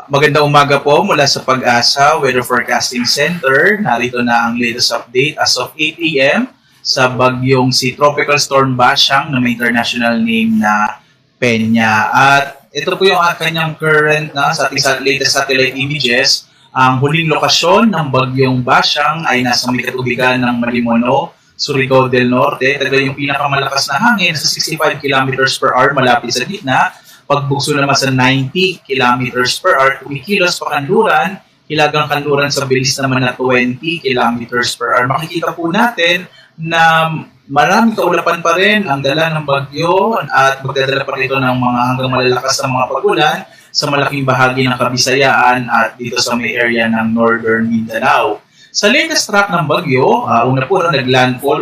Magandang umaga po mula sa Pag-asa Weather Forecasting Center. Narito na ang latest update as of 8 a.m. sa bagyong si Tropical Storm Bashang na may international name na Peña. At ito po yung kanyang current sa ating latest satellite images. Ang huling lokasyon ng bagyong Bashang ay nasa may katubigan ng Malimono, Surigao del Norte. Talaga yung pinakamalakas na hangin sa 65 kilometers per hour malapit sa gitna. Pagbugso naman sa 90 kilometers per hour, kumikilos pa kanluran, hilagang kanluran sa bilis naman na 20 kilometers per hour. Makikita po natin na maraming kaulapan pa rin ang dala ng bagyo at magdadala pa rito ng mga hanggang malalakas na mga pagulan sa malaking bahagi ng Kabisayaan at dito sa may area ng Northern Mindanao. Sa latest track ng bagyo, una naglandfall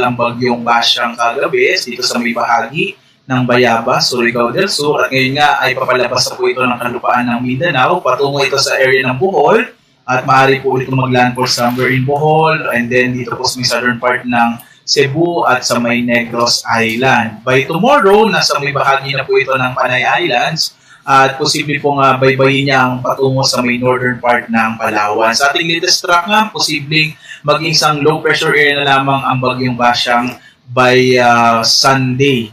ang bagyong Bashang kagabi dito sa may bahagi ng Bayabas, Surigao del Sur, at ngayon nga ay papalabas na po ito ng kalupaan ng Mindanao, patungo ito sa area ng Bohol, at maaari po ito maglandfall somewhere in Bohol, and then dito po sa may southern part ng Cebu at sa may Negros Island. By tomorrow, nasa may bahagi na po ito ng Panay Islands, at posible pong baybayin niya ang patungo sa may northern part ng Palawan. Sa ating latest track nga, posibleng maging isang low pressure area na lamang ang bagyong Bashang by Sunday,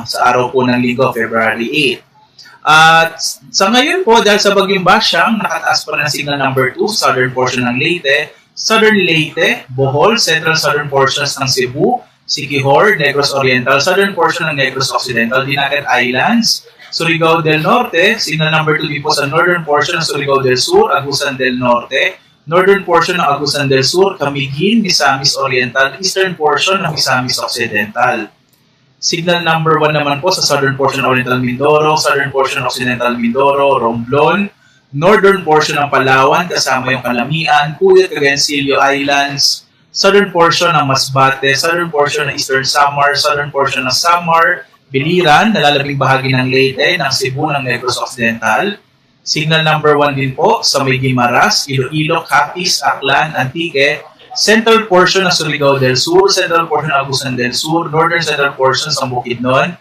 sa araw po ng Linggo, February 8. At sa ngayon po, dahil sa bagyong Bashang, nakataas pa rin ang signal number 2, southern portion ng Leyte, southern Leyte, Bohol, central southern portions ng Cebu, Siquijor, Negros Oriental, southern portion ng Negros Occidental, Dinagat Islands, Surigao del Norte, signal number 2 din po sa northern portion ng Surigao del Sur, Agusan del Norte, northern portion ng Agusan del Sur, Camiguin, Misamis Oriental, eastern portion ng Misamis Occidental. Signal number 1 naman po sa southern portion ng Oriental Mindoro, southern portion ng Occidental Mindoro, Romblon, northern portion ng Palawan, kasama yung Calamian, Puyat, Cagayancillo Islands, southern portion ng Masbate, southern portion ng Eastern Samar, southern portion ng Samar, Biliran, nalalabing bahagi ng Leyte, ng Cebu, ng Negros Occidental. Signal number 1 din po sa may Guimaras, Iloilo, Capiz, Aklan, Antique, central portion ng Surigao del Sur, central portion ng Agusan del Sur, northern central portion sa Bukidnon,